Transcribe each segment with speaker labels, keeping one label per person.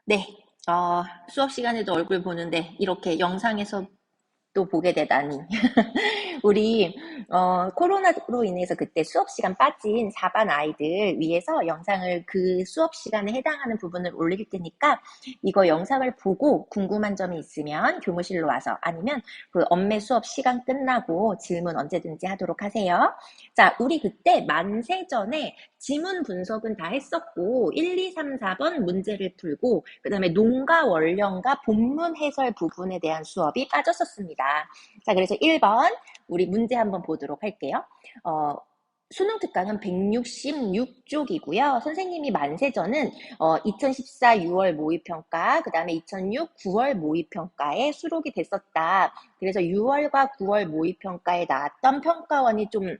Speaker 1: 네. 수업 시간에도 얼굴 보는데 이렇게 영상에서 또 보게 되다니. 우리 코로나로 인해서 그때 수업 시간 빠진 4반 아이들 위해서 영상을 그 수업 시간에 해당하는 부분을 올릴 테니까 이거 영상을 보고 궁금한 점이 있으면 교무실로 와서 아니면 그 엄매 수업 시간 끝나고 질문 언제든지 하도록 하세요. 자, 우리 그때 만세전에 지문 분석은 다 했었고 1, 2, 3, 4번 문제를 풀고 그 다음에 논과 원령과 본문 해설 부분에 대한 수업이 빠졌었습니다. 자, 그래서 1번 우리 문제 한번 보도록 할게요. 수능 특강은 166쪽이고요. 선생님이 만세전은 2014 6월 모의평가, 그 다음에 2006 9월 모의평가에 수록이 됐었다. 그래서 6월과 9월 모의평가에 나왔던 평가원이 좀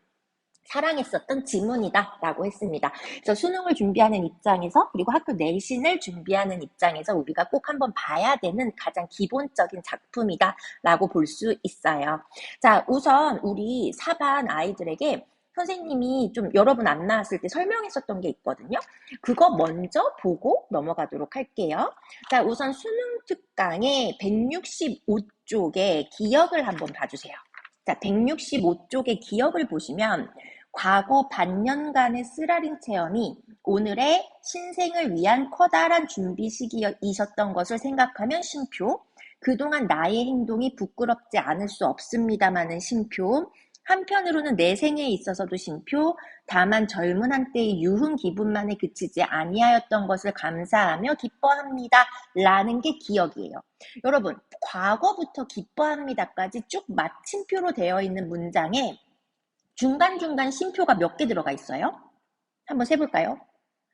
Speaker 1: 사랑했었던 지문이다 라고 했습니다. 그래서 수능을 준비하는 입장에서 그리고 학교 내신을 준비하는 입장에서 우리가 꼭 한번 봐야 되는 가장 기본적인 작품이다 라고 볼 수 있어요. 자, 우선 우리 4반 아이들에게 선생님이 좀 여러분 안 나왔을 때 설명했었던 게 있거든요. 그거 먼저 보고 넘어가도록 할게요. 자, 우선 수능 특강의 165쪽의 기억을 한번 봐주세요. 자, 165쪽의 기억을 보시면 과거 반년간의 쓰라린 체험이 오늘의 신생을 위한 커다란 준비시기이셨던 것을 생각하면 쉼표, 그동안 나의 행동이 부끄럽지 않을 수 없습니다마는 쉼표, 한편으로는 내 생에 있어서도 쉼표, 다만 젊은 한때의 유흥 기분만에 그치지 아니하였던 것을 감사하며 기뻐합니다. 라는 게 기억이에요. 여러분, 과거부터 기뻐합니다까지 쭉 마침표로 되어 있는 문장에 중간중간 쉼표가 몇 개 들어가 있어요? 한번 세볼까요?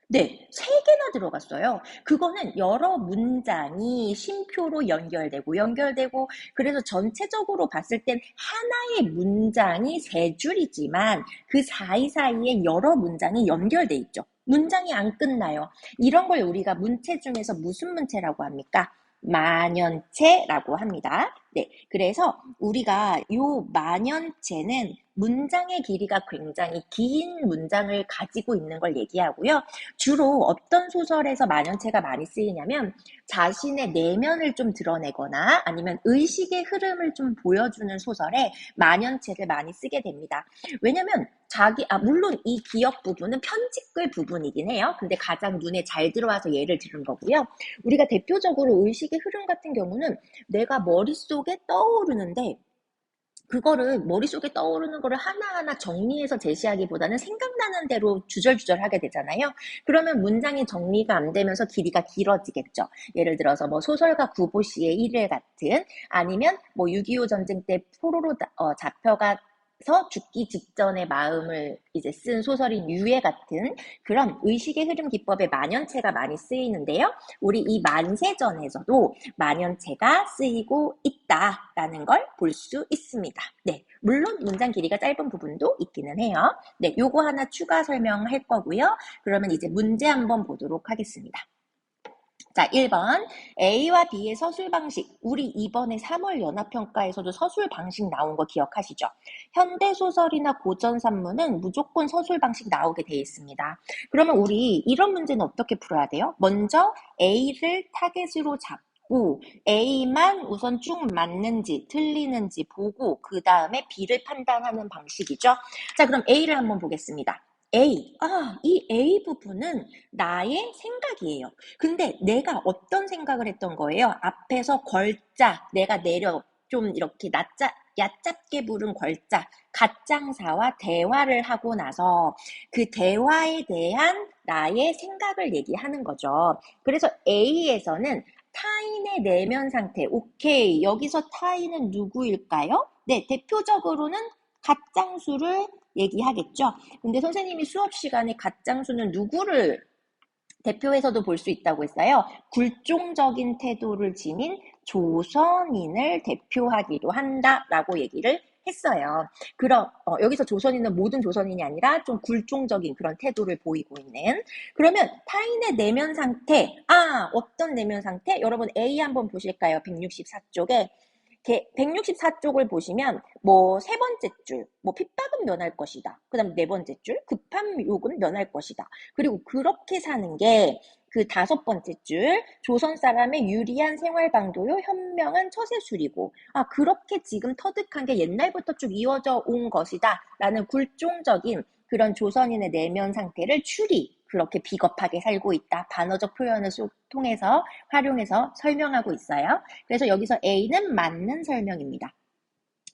Speaker 1: 네, 3개나 들어갔어요. 그거는 여러 문장이 쉼표로 연결되고, 그래서 전체적으로 봤을 땐 하나의 문장이 3줄이지만 그 사이사이에 여러 문장이 연결돼 있죠. 문장이 안 끝나요. 이런 걸 우리가 문체 중에서 무슨 문체라고 합니까? 만연체라고 합니다. 네, 그래서 우리가 요 만연체는 문장의 길이가 굉장히 긴 문장을 가지고 있는 걸 얘기하고요. 주로 어떤 소설에서 만연체가 많이 쓰이냐면 자신의 내면을 좀 드러내거나 아니면 의식의 흐름을 좀 보여주는 소설에 만연체를 많이 쓰게 됩니다. 왜냐면 물론 이 기억 부분은 편집글 부분이긴 해요. 근데 가장 눈에 잘 들어와서 예를 들은 거고요. 우리가 대표적으로 의식의 흐름 같은 경우는 내가 머릿속에 떠오르는데 그거를 머릿속에 떠오르는 거를 하나하나 정리해서 제시하기보다는 생각나는 대로 주절주절 하게 되잖아요. 그러면 문장이 정리가 안 되면서 길이가 길어지겠죠. 예를 들어서 뭐 소설가 구보시의 일일 같은 아니면 뭐 6.25 전쟁 때 포로로 잡혀가 서 죽기 직전의 마음을 이제 쓴 소설인 유해 같은 그런 의식의 흐름 기법의 만연체가 많이 쓰이는데요. 우리 이 만세전에서도 만연체가 쓰이고 있다라는 걸 볼 수 있습니다. 네, 물론 문장 길이가 짧은 부분도 있기는 해요. 네, 요거 하나 추가 설명할 거고요. 그러면 이제 문제 한번 보도록 하겠습니다. 자, 1번 A와 B의 서술 방식. 우리 이번에 3월 연합평가에서도 서술 방식 나온 거 기억하시죠? 현대소설이나 고전산문은 무조건 서술 방식 나오게 돼 있습니다. 그러면 우리 이런 문제는 어떻게 풀어야 돼요? 먼저 A를 타겟으로 잡고 A만 우선 쭉 맞는지 틀리는지 보고 그 다음에 B를 판단하는 방식이죠. 자, 그럼 A를 한번 보겠습니다. 이 A 부분은 나의 생각이에요. 근데 내가 어떤 생각을 했던 거예요? 앞에서 걸자, 내가 좀 이렇게 얕잡게 부른 걸자, 갓장사와 대화를 하고 나서 그 대화에 대한 나의 생각을 얘기하는 거죠. 그래서 A에서는 타인의 내면 상태, 오케이, 여기서 타인은 누구일까요? 네, 대표적으로는 갓장수를 얘기하겠죠. 근데 선생님이 수업 시간에 갓장수는 누구를 대표해서도 볼 수 있다고 했어요. 굴종적인 태도를 지닌 조선인을 대표하기도 한다라고 얘기를 했어요. 여기서 조선인은 모든 조선인이 아니라 좀 굴종적인 그런 태도를 보이고 있는. 그러면 타인의 내면 상태, 어떤 내면 상태? 여러분 A 한번 보실까요? 164쪽에. 164쪽을 보시면 세 번째 줄, 핍박은 면할 것이다. 그 다음 네 번째 줄, 급한 욕은 면할 것이다. 그리고 그렇게 사는 게 그 5번째 줄, 조선 사람의 유리한 생활방도요, 현명한 처세술이고, 그렇게 지금 터득한 게 옛날부터 쭉 이어져 온 것이다 라는 굴종적인 그런 조선인의 내면 상태를 그렇게 비겁하게 살고 있다. 반어적 표현을 통해서 활용해서 설명하고 있어요. 그래서 여기서 A는 맞는 설명입니다.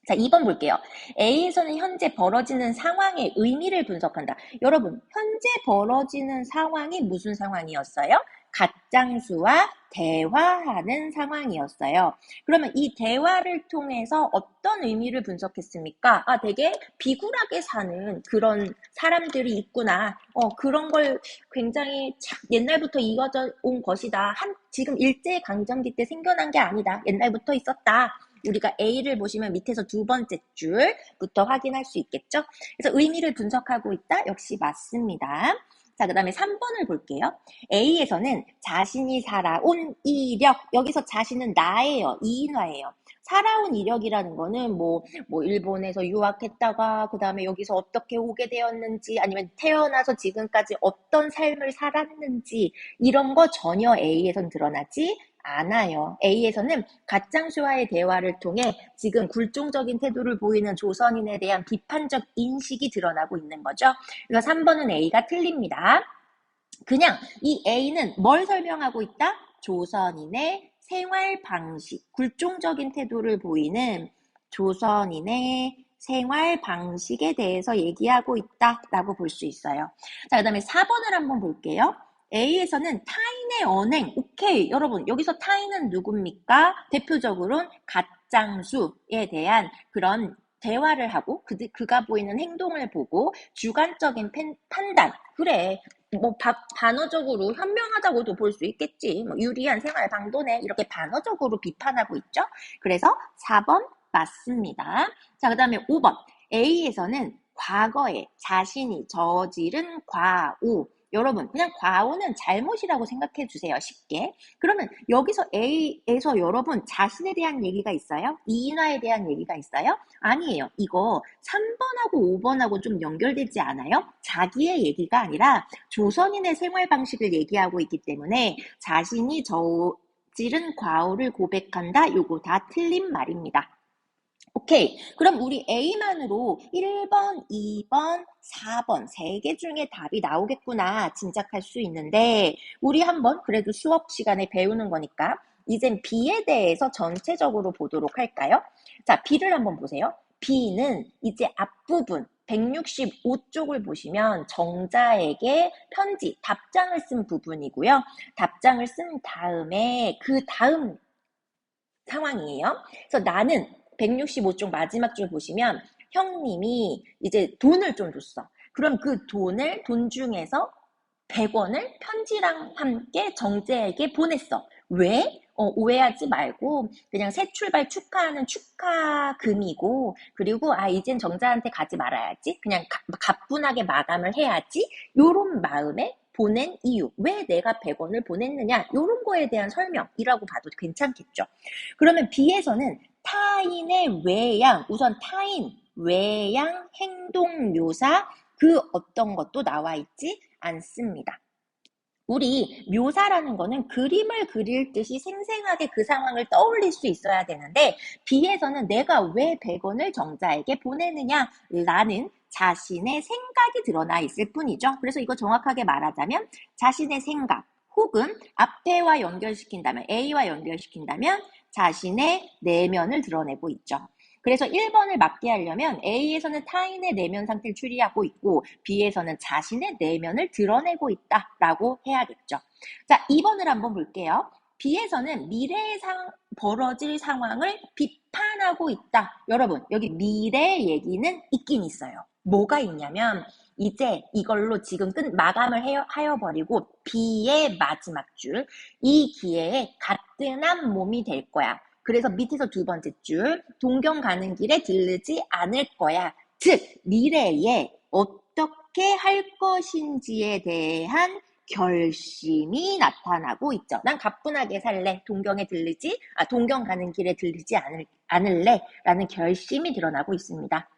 Speaker 1: 자, 2번 볼게요. A에서는 현재 벌어지는 상황의 의미를 분석한다. 여러분, 현재 벌어지는 상황이 무슨 상황이었어요? 갓장수와 대화하는 상황이었어요. 그러면 이 대화를 통해서 어떤 의미를 분석했습니까? 되게 비굴하게 사는 그런 사람들이 있구나. 그런 걸 굉장히 옛날부터 이어져 온 것이다. 지금 일제강점기 때 생겨난 게 아니다. 옛날부터 있었다. 우리가 A를 보시면 밑에서 2번째 줄부터 확인할 수 있겠죠? 그래서 의미를 분석하고 있다? 역시 맞습니다. 자, 그 다음에 3번을 볼게요. A에서는 자신이 살아온 이력, 여기서 자신은 나예요. 이인화예요. 살아온 이력이라는 거는 뭐 일본에서 유학했다가 그 다음에 여기서 어떻게 오게 되었는지 아니면 태어나서 지금까지 어떤 삶을 살았는지 이런 거 전혀 A에선 드러나지 않아요. A에서는 갓장수와의 대화를 통해 지금 굴종적인 태도를 보이는 조선인에 대한 비판적 인식이 드러나고 있는 거죠. 그래서 3번은 A가 틀립니다. 그냥 이 A는 뭘 설명하고 있다? 조선인의 생활 방식, 굴종적인 태도를 보이는 조선인의 생활 방식에 대해서 얘기하고 있다라고 볼 수 있어요. 자, 그 다음에 4번을 한번 볼게요. A에서는 타인의 언행, 오케이. 여러분, 여기서 타인은 누굽니까? 대표적으로는 갓장수에 대한 그런 대화를 하고 그가 보이는 행동을 보고 주관적인 판단, 그래. 반어적으로 현명하다고도 볼 수 있겠지. 유리한 생활 방도네. 이렇게 반어적으로 비판하고 있죠. 그래서 4번 맞습니다. 자, 그 다음에 5번. A에서는 과거에 자신이 저지른 과오. 여러분, 그냥 과오는 잘못이라고 생각해 주세요. 쉽게. 그러면 여기서 A에서 여러분 자신에 대한 얘기가 있어요? 이인화에 대한 얘기가 있어요? 아니에요. 이거 3번하고 5번하고 좀 연결되지 않아요? 자기의 얘기가 아니라 조선인의 생활 방식을 얘기하고 있기 때문에 자신이 저지른 과오를 고백한다. 요거 다 틀린 말입니다. 오케이. 그럼 우리 A만으로 1번, 2번, 4번 3개 중에 답이 나오겠구나 짐작할 수 있는데 우리 한번 그래도 수업 시간에 배우는 거니까 이젠 B에 대해서 전체적으로 보도록 할까요? 자, B를 한번 보세요. B는 이제 앞부분 165쪽을 보시면 정자에게 편지, 답장을 쓴 부분이고요. 답장을 쓴 다음에 그 다음 상황이에요. 그래서 나는 165쪽 마지막 줄 보시면 형님이 이제 돈을 좀 줬어. 그럼 그 돈 중에서 100원을 편지랑 함께 정재에게 보냈어. 왜? 오해하지 말고 그냥 새 출발 축하하는 축하금이고 그리고 이젠 정자한테 가지 말아야지. 그냥 가뿐하게 마감을 해야지. 요런 마음에 보낸 이유, 왜 내가 100원을 보냈느냐 요런 거에 대한 설명이라고 봐도 괜찮겠죠. 그러면 B에서는 타인의 외양, 우선 타인, 외양, 행동 묘사 그 어떤 것도 나와 있지 않습니다. 우리 묘사라는 거는 그림을 그릴 듯이 생생하게 그 상황을 떠올릴 수 있어야 되는데 B에서는 내가 왜 100원을 정자에게 보내느냐라는 자신의 생각이 드러나 있을 뿐이죠. 그래서 이거 정확하게 말하자면 자신의 생각 혹은 앞에와 연결시킨다면 A와 연결시킨다면 자신의 내면을 드러내고 있죠. 그래서 1번을 맞게 하려면 A에서는 타인의 내면 상태를 추리하고 있고 B에서는 자신의 내면을 드러내고 있다라고 해야겠죠. 자, 2번을 한번 볼게요. B에서는 미래에 벌어질 상황을 비판하고 있다. 여러분, 여기 미래 얘기는 있긴 있어요. 뭐가 있냐면 이제 이걸로 지금 마감을 하여버리고 B의 마지막 줄, 이 기회에 가뜩한 몸이 될 거야. 그래서 밑에서 2번째 줄, 동경 가는 길에 들르지 않을 거야. 즉, 미래에 어떻게 할 것인지에 대한 결심이 나타나고 있죠. 난 가뿐하게 살래. 동경 가는 길에 들르지 않을래. 라는 결심이 드러나고 있습니다.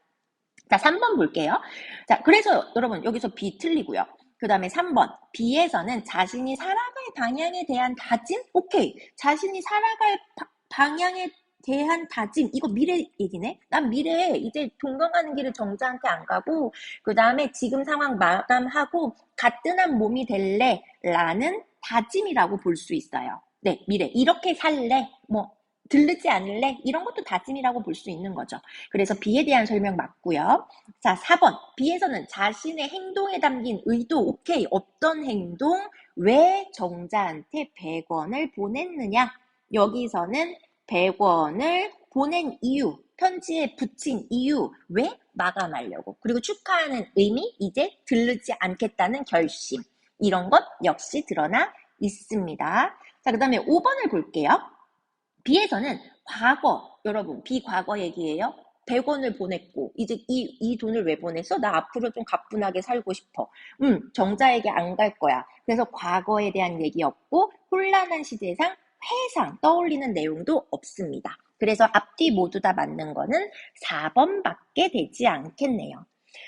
Speaker 1: 자, 3번 볼게요. 자, 그래서 여러분 여기서 B 틀리고요. 그 다음에 3번. B에서는 자신이 살아갈 방향에 대한 다짐? 오케이. 자신이 살아갈 방향에 대한 다짐. 이거 미래 얘기네. 난 미래에 이제 동경하는 길을 정자한테 안 가고 그 다음에 지금 상황 마감하고 가뿐한 몸이 될래 라는 다짐이라고 볼 수 있어요. 네, 미래. 이렇게 살래? 뭐 들르지 않을래? 이런 것도 다짐이라고 볼 수 있는 거죠. 그래서 B에 대한 설명 맞고요. 자, 4번. B에서는 자신의 행동에 담긴 의도, 오케이. 어떤 행동, 왜 정자한테 100원을 보냈느냐? 여기서는 100원을 보낸 이유, 편지에 붙인 이유, 왜 마감하려고. 그리고 축하하는 의미, 이제 들르지 않겠다는 결심. 이런 것 역시 드러나 있습니다. 자, 그 다음에 5번을 볼게요. B에서는 과거, 여러분, 비과거 얘기예요. 100원을 보냈고, 이제 이 돈을 왜 보냈어? 나 앞으로 좀 가뿐하게 살고 싶어. 정자에게 안 갈 거야. 그래서 과거에 대한 얘기였고, 혼란한 시대상, 회상, 떠올리는 내용도 없습니다. 그래서 앞뒤 모두 다 맞는 거는 4번밖에 되지 않겠네요.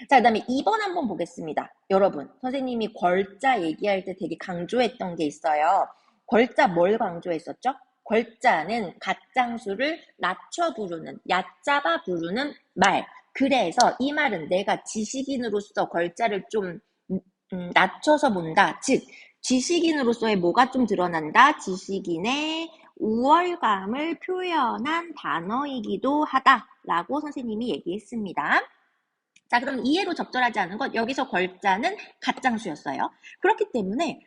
Speaker 1: 자, 그 다음에 2번 한번 보겠습니다. 여러분, 선생님이 걸자 얘기할 때 되게 강조했던 게 있어요. 걸자 뭘 강조했었죠? 걸자는 가짱수를 낮춰 부르는, 얕잡아 부르는 말. 그래서 이 말은 내가 지식인으로서 걸자를 좀 낮춰서 본다. 즉, 지식인으로서의 뭐가 좀 드러난다? 지식인의 우월감을 표현한 단어이기도 하다라고 선생님이 얘기했습니다. 자, 그럼 이해로 적절하지 않은 것, 여기서 걸자는 가짱수였어요. 그렇기 때문에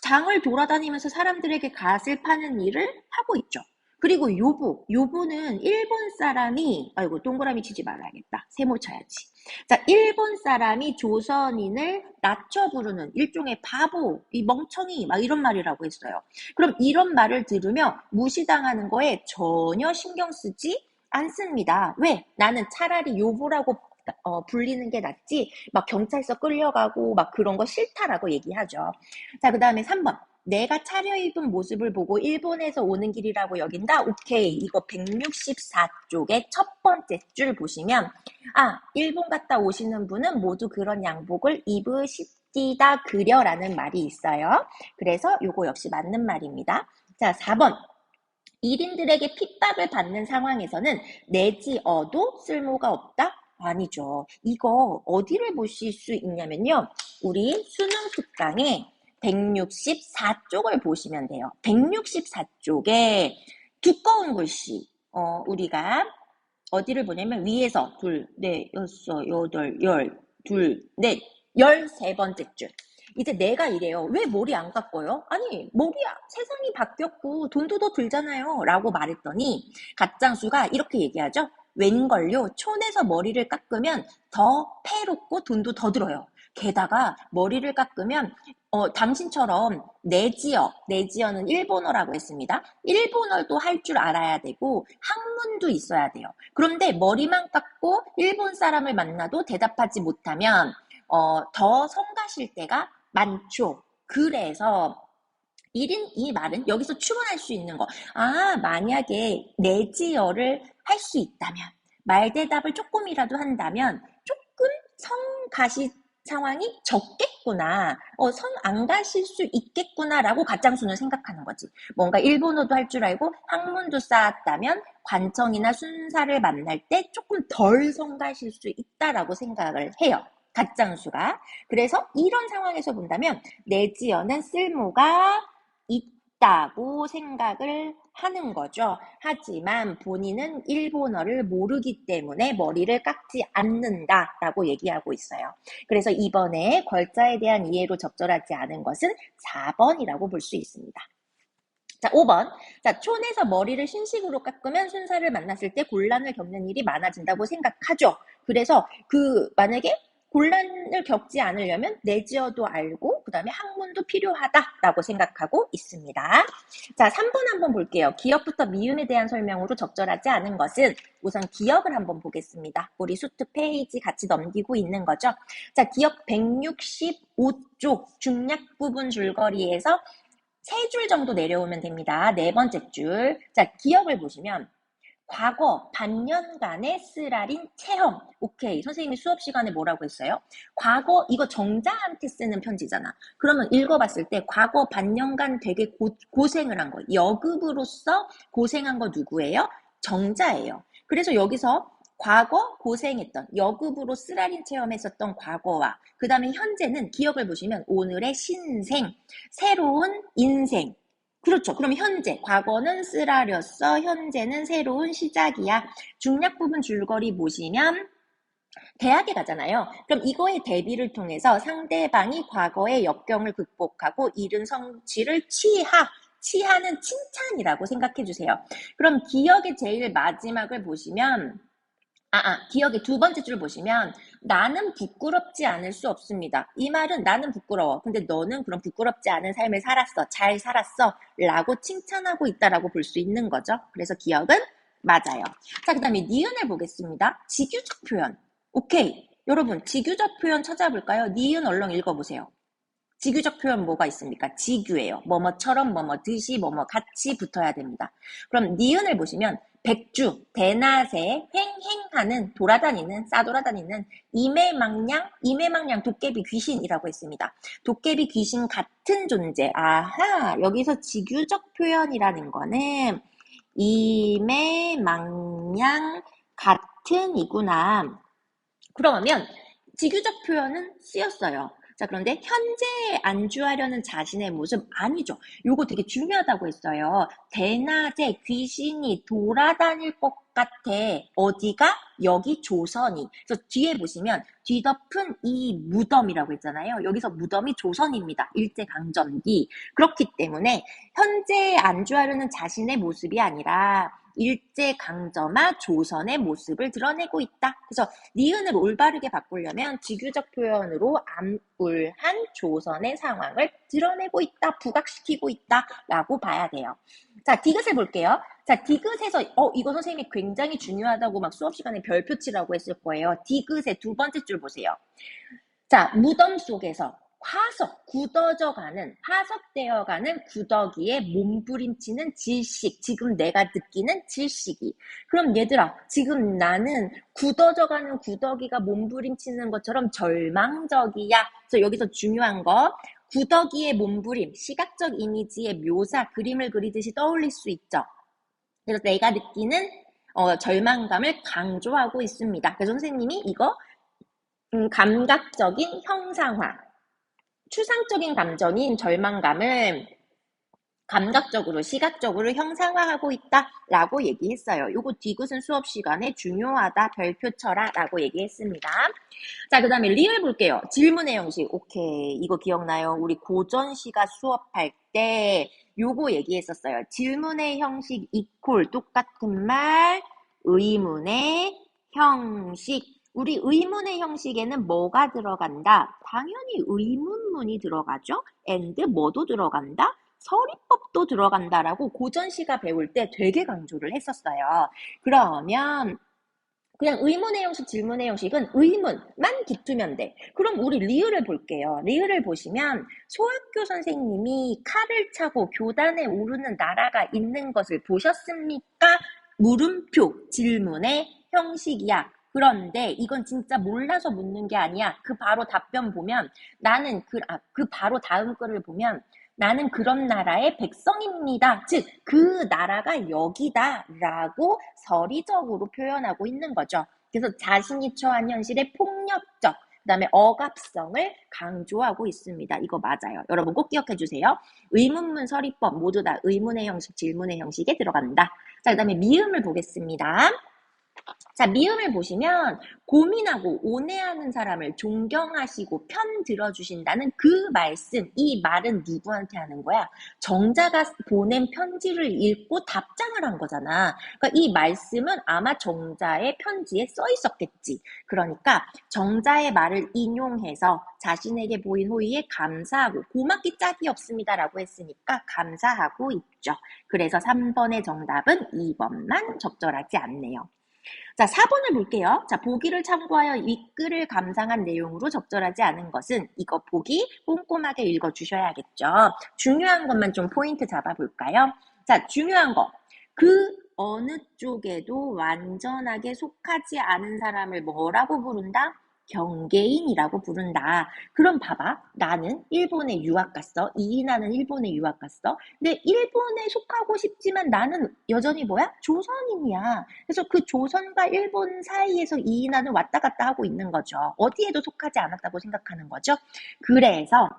Speaker 1: 장을 돌아다니면서 사람들에게 갓을 파는 일을 하고 있죠. 그리고 요부는 일본 사람이, 아이고, 동그라미 치지 말아야겠다. 세모 쳐야지. 자, 일본 사람이 조선인을 낮춰 부르는 일종의 바보, 이 멍청이, 막 이런 말이라고 했어요. 그럼 이런 말을 들으며 무시당하는 거에 전혀 신경 쓰지 않습니다. 왜? 나는 차라리 요부라고 불리는 게 낫지, 막 경찰서 끌려가고 막 그런 거 싫다라고 얘기하죠. 자, 그 다음에 3번. 내가 차려입은 모습을 보고 일본에서 오는 길이라고 여긴다? 오케이. 이거 164쪽의 첫 번째 줄 보시면, 일본 갔다 오시는 분은 모두 그런 양복을 입으시다 그려라는 말이 있어요. 그래서 요거 역시 맞는 말입니다. 자, 4번. 1인들에게 핍박을 받는 상황에서는 내지어도 쓸모가 없다? 아니죠. 이거 어디를 보실 수 있냐면요. 우리 수능 특강에 164쪽을 보시면 돼요. 164쪽에 두꺼운 글씨, 우리가 어디를 보냐면 위에서 둘, 넷, 여섯, 여덟, 열, 둘, 넷, 13번째 줄. 이제 내가 이래요. 왜 머리 안 깎아요? 아니, 세상이 바뀌었고 돈도 더 들잖아요. 라고 말했더니 갓장수가 이렇게 얘기하죠. 웬걸요? 촌에서 머리를 깎으면 더 패롭고 돈도 더 들어요. 게다가 머리를 깎으면 당신처럼 내지어는 일본어라고 했습니다. 일본어도 할 줄 알아야 되고 학문도 있어야 돼요. 그런데 머리만 깎고 일본 사람을 만나도 대답하지 못하면 더 성가실 때가 많죠. 그래서 이 말은 여기서 추론할 수 있는 거. 만약에 내지어를 할 수 있다면, 말대답을 조금이라도 한다면 조금 성가시 상황이 적겠구나. 성 안 가실 수 있겠구나라고 가짱수는 생각하는 거지. 뭔가 일본어도 할 줄 알고 학문도 쌓았다면 관청이나 순사를 만날 때 조금 덜 성가실 수 있다라고 생각을 해요. 가짱수가. 그래서 이런 상황에서 본다면 내지어는 쓸모가 있다고 생각을 하는 거죠. 하지만 본인은 일본어를 모르기 때문에 머리를 깎지 않는다라고 얘기하고 있어요. 그래서 이번에 걸자에 대한 이해로 적절하지 않은 것은 4번이라고 볼 수 있습니다. 자, 5번. 자, 촌에서 머리를 신식으로 깎으면 순사를 만났을 때 곤란을 겪는 일이 많아진다고 생각하죠. 그래서 만약에 곤란을 겪지 않으려면 내지어도 알고 그 다음에 학문도 필요하다라고 생각하고 있습니다. 자, 3번 한번 볼게요. 기억부터 미음에 대한 설명으로 적절하지 않은 것은 우선 기억을 한번 보겠습니다. 우리 수트 페이지 같이 넘기고 있는 거죠. 자, 기억 165쪽 중략 부분 줄거리에서 3줄 정도 내려오면 됩니다. 네 번째 줄. 자, 기억을 보시면 과거 반년간의 쓰라린 체험. 오케이. 선생님이 수업 시간에 뭐라고 했어요? 과거, 이거 정자한테 쓰는 편지잖아. 그러면 읽어봤을 때 과거 반년간 되게 고생을 한 거. 여급으로서 고생한 거 누구예요? 정자예요. 그래서 여기서 과거 고생했던, 여급으로 쓰라린 체험했었던 과거와 그 다음에 현재는 기억을 보시면 오늘의 신생, 새로운 인생. 그렇죠. 그럼 현재, 과거는 쓰라렸어, 현재는 새로운 시작이야. 중략 부분 줄거리 보시면 대학에 가잖아요. 그럼 이거의 대비를 통해서 상대방이 과거의 역경을 극복하고 이룬 성취를 취하는 칭찬이라고 생각해 주세요. 그럼 기억의 제일 마지막을 보시면 기억의 두 번째 줄 보시면 나는 부끄럽지 않을 수 없습니다. 이 말은 나는 부끄러워. 근데 너는 그런 부끄럽지 않은 삶을 살았어. 잘 살았어. 라고 칭찬하고 있다라고 볼 수 있는 거죠. 그래서 기억은 맞아요. 자, 그 다음에 니은을 보겠습니다. 지규적 표현. 오케이. 여러분, 지규적 표현 찾아볼까요? 니은 얼른 읽어보세요. 지규적 표현 뭐가 있습니까? 지규예요. 뭐뭐처럼, 뭐뭐듯이, 뭐뭐 같이 붙어야 됩니다. 그럼 니은을 보시면 백주, 대낮에 횡행하는, 돌아다니는, 싸돌아다니는 이매망냥, 도깨비 귀신이라고 했습니다. 도깨비 귀신 같은 존재. 아하, 여기서 지규적 표현이라는 거는 이매망냥 같은이구나. 그러면 지규적 표현은 쓰였어요. 자, 그런데 현재에 안주하려는 자신의 모습 아니죠. 요거 되게 중요하다고 했어요. 대낮에 귀신이 돌아다닐 것 같아. 어디가? 여기 조선이. 그래서 뒤에 보시면 뒤덮은 이 무덤이라고 했잖아요. 여기서 무덤이 조선입니다. 일제강점기. 그렇기 때문에 현재에 안주하려는 자신의 모습이 아니라 일제강점한 조선의 모습을 드러내고 있다. 그래서 니은을 올바르게 바꾸려면 지규적 표현으로 암울한 조선의 상황을 드러내고 있다, 부각시키고 있다라고 봐야 돼요. 자, 디귿을 볼게요. 자, 디귿에서 이거 선생님이 굉장히 중요하다고 막 수업 시간에 별표 치라고 했을 거예요. 디귿의 두 번째 줄 보세요. 자, 무덤 속에서 화석되어가는 구더기에 몸부림치는 질식. 지금 내가 느끼는 질식이. 그럼 얘들아, 지금 나는 굳어져가는 구더기가 몸부림치는 것처럼 절망적이야. 그래서 여기서 중요한 거, 구더기의 몸부림, 시각적 이미지의 묘사, 그림을 그리듯이 떠올릴 수 있죠. 그래서 내가 느끼는 절망감을 강조하고 있습니다. 그래서 선생님이 이거 감각적인 형상화, 추상적인 감정인 절망감을 감각적으로, 시각적으로 형상화하고 있다라고 얘기했어요. 요거 디귿은 수업 시간에 중요하다, 별표 쳐라라고 얘기했습니다. 자, 그 다음에 리을 볼게요. 질문의 형식. 오케이. 이거 기억나요? 우리 고전 시가 수업할 때 요거 얘기했었어요. 질문의 형식 이퀄 똑같은 말, 의문의 형식. 우리 의문의 형식에는 뭐가 들어간다? 당연히 의문문이 들어가죠. and 뭐도 들어간다? 서리법도 들어간다라고 고전시가 배울 때 되게 강조를 했었어요. 그러면 그냥 의문의 형식, 질문의 형식은 의문만 깃두면 돼. 그럼 우리 리을을 볼게요. 리을을 보시면 소학교 선생님이 칼을 차고 교단에 오르는 나라가 있는 것을 보셨습니까? 물음표, 질문의 형식이야. 그런데 이건 진짜 몰라서 묻는 게 아니야. 그 바로 답변 보면 나는 그 바로 다음 글을 보면 나는 그런 나라의 백성입니다. 즉, 그 나라가 여기다 라고 서리적으로 표현하고 있는 거죠. 그래서 자신이 처한 현실의 폭력적, 그 다음에 억압성을 강조하고 있습니다. 이거 맞아요. 여러분 꼭 기억해 주세요. 의문문, 서리법 모두 다 의문의 형식, 질문의 형식에 들어간다. 자, 그 다음에 미음을 보겠습니다. 자, 미음을 보시면 고민하고 온해하는 사람을 존경하시고 편 들어주신다는 그 말씀, 이 말은 누구한테 하는 거야? 정자가 보낸 편지를 읽고 답장을 한 거잖아. 그러니까 이 말씀은 아마 정자의 편지에 써 있었겠지. 그러니까 정자의 말을 인용해서 자신에게 보인 호의에 감사하고 고맙기 짝이 없습니다라고 했으니까 감사하고 있죠. 그래서 3번의 정답은 2번만 적절하지 않네요. 자, 4번을 볼게요. 자, 보기를 참고하여 윗글을 감상한 내용으로 적절하지 않은 것은 이거 보기 꼼꼼하게 읽어주셔야겠죠. 중요한 것만 좀 포인트 잡아볼까요? 자, 중요한 거. 그 어느 쪽에도 완전하게 속하지 않은 사람을 뭐라고 부른다? 경계인이라고 부른다. 그럼 봐봐. 나는 일본에 유학 갔어. 이인아는 일본에 유학 갔어. 근데 일본에 속하고 싶지만 나는 여전히 뭐야? 조선인이야. 그래서 그 조선과 일본 사이에서 이인아는 왔다 갔다 하고 있는 거죠. 어디에도 속하지 않았다고 생각하는 거죠. 그래서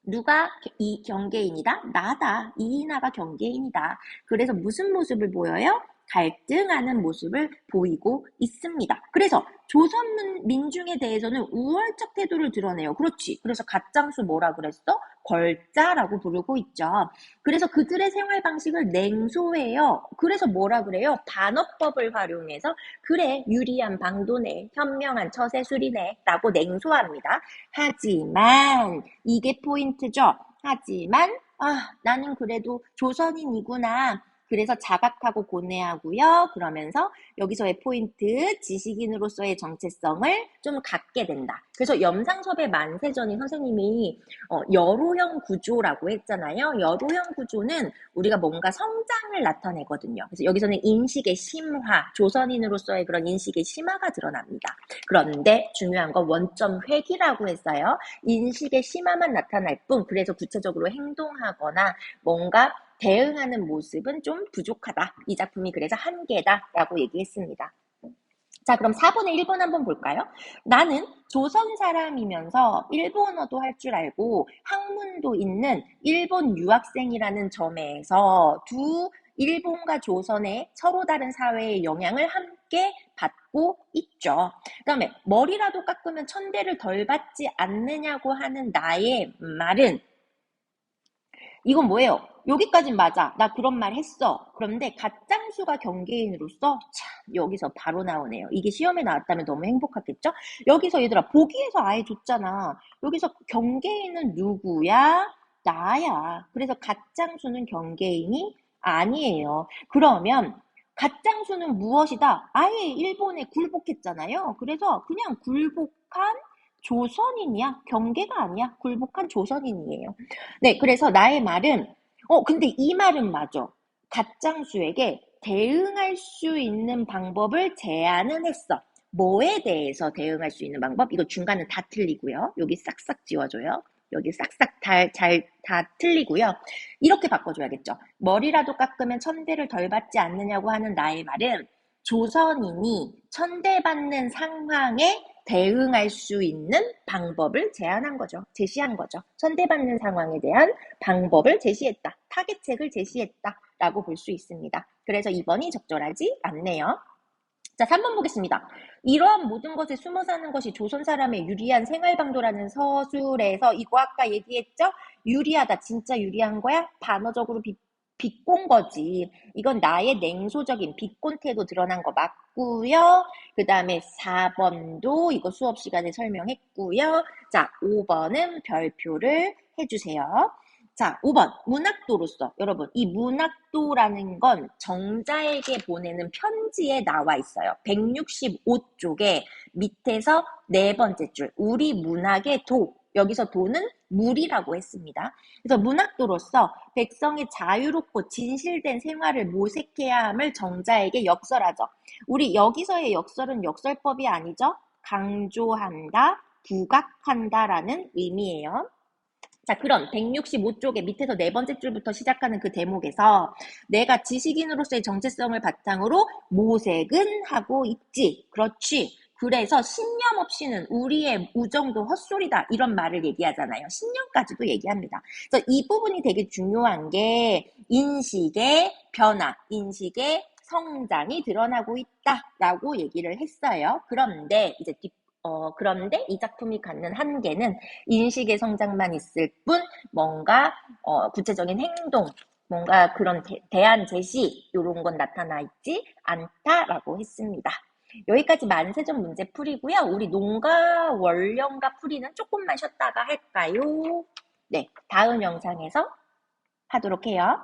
Speaker 1: 누가 이 경계인이다? 나다. 이인아가 경계인이다. 그래서 무슨 모습을 보여요? 갈등하는 모습을 보이고 있습니다. 그래서 조선 민중에 대해서는 우월적 태도를 드러내요. 그렇지. 그래서 가짱수 뭐라 그랬어? 걸자라고 부르고 있죠. 그래서 그들의 생활 방식을 냉소해요. 그래서 뭐라 그래요? 반어법을 활용해서 그래 유리한 방도네, 현명한 처세술이네 라고 냉소합니다. 하지만 이게 포인트죠. 하지만 나는 그래도 조선인이구나. 그래서 자각하고 고뇌하고요. 그러면서 여기서의 포인트, 지식인으로서의 정체성을 좀 갖게 된다. 그래서 염상섭의 만세전이 선생님이 여로형 구조라고 했잖아요. 여로형 구조는 우리가 뭔가 성장을 나타내거든요. 그래서 여기서는 인식의 심화, 조선인으로서의 그런 인식의 심화가 드러납니다. 그런데 중요한 건 원점 회귀라고 했어요. 인식의 심화만 나타날 뿐, 그래서 구체적으로 행동하거나 뭔가 대응하는 모습은 좀 부족하다. 이 작품이 그래서 한계다라고 얘기했습니다. 자, 그럼 4분의 1번 한번 볼까요? 나는 조선 사람이면서 일본어도 할 줄 알고 학문도 있는 일본 유학생이라는 점에서 일본과 조선의 서로 다른 사회의 영향을 함께 받고 있죠. 그 다음에 머리라도 깎으면 천대를 덜 받지 않느냐고 하는 나의 말은 이건 뭐예요? 여기까진 맞아. 나 그런 말 했어. 그런데 가짱수가 경계인으로서 참 여기서 바로 나오네요. 이게 시험에 나왔다면 너무 행복하겠죠? 여기서 얘들아 보기에서 아예 줬잖아. 여기서 경계인은 누구야? 나야. 그래서 가짱수는 경계인이 아니에요. 그러면 가짱수는 무엇이다? 아예 일본에 굴복했잖아요. 그래서 그냥 굴복한 조선인이야. 경계가 아니야. 굴복한 조선인이에요. 네, 그래서 나의 말은, 근데 이 말은 맞아. 가짱수에게 대응할 수 있는 방법을 제안은 했어. 뭐에 대해서 대응할 수 있는 방법? 이거 중간은 다 틀리고요. 여기 싹싹 지워줘요. 여기 싹싹 다 틀리고요. 이렇게 바꿔줘야겠죠. 머리라도 깎으면 천대를 덜 받지 않느냐고 하는 나의 말은 조선인이 천대받는 상황에 대응할 수 있는 방법을 제안한 거죠. 제시한 거죠. 천대받는 상황에 대한 방법을 제시했다. 타겟책을 제시했다. 라고 볼 수 있습니다. 그래서 2번이 적절하지 않네요. 자, 3번 보겠습니다. 이러한 모든 것에 숨어 사는 것이 조선 사람의 유리한 생활방도라는 서술에서 이거 아까 얘기했죠? 유리하다. 진짜 유리한 거야? 반어적으로 비꼰 거지. 이건 나의 냉소적인 비꼰 태도 드러난 거 맞고요. 그 다음에 4번도 이거 수업 시간에 설명했고요. 자, 5번은 별표를 해주세요. 자, 5번 문학도로서 여러분 이 문학도라는 건 정자에게 보내는 편지에 나와 있어요. 165쪽에 밑에서 네 번째 줄 우리 문학의 도 여기서 도는 물이라고 했습니다. 그래서 문학도로서 백성의 자유롭고 진실된 생활을 모색해야 함을 정자에게 역설하죠. 우리 여기서의 역설은 역설법이 아니죠. 강조한다, 부각한다라는 의미예요. 자, 그럼 165쪽의 밑에서 네 번째 줄부터 시작하는 그 대목에서 내가 지식인으로서의 정체성을 바탕으로 모색은 하고 있지. 그렇지. 그래서 신념 없이는 우리의 우정도 헛소리다. 이런 말을 얘기하잖아요. 신념까지도 얘기합니다. 그래서 이 부분이 되게 중요한 게 인식의 변화, 인식의 성장이 드러나고 있다라고 얘기를 했어요. 그런데 이제 그런데 이 작품이 갖는 한계는 인식의 성장만 있을 뿐 뭔가 구체적인 행동, 뭔가 그런 대안 제시 이런 건 나타나 있지 않다라고 했습니다. 여기까지 만세전 문제 풀이고요. 우리 농가 원령가 풀이는 조금만 쉬었다가 할까요? 네, 다음 영상에서 하도록 해요.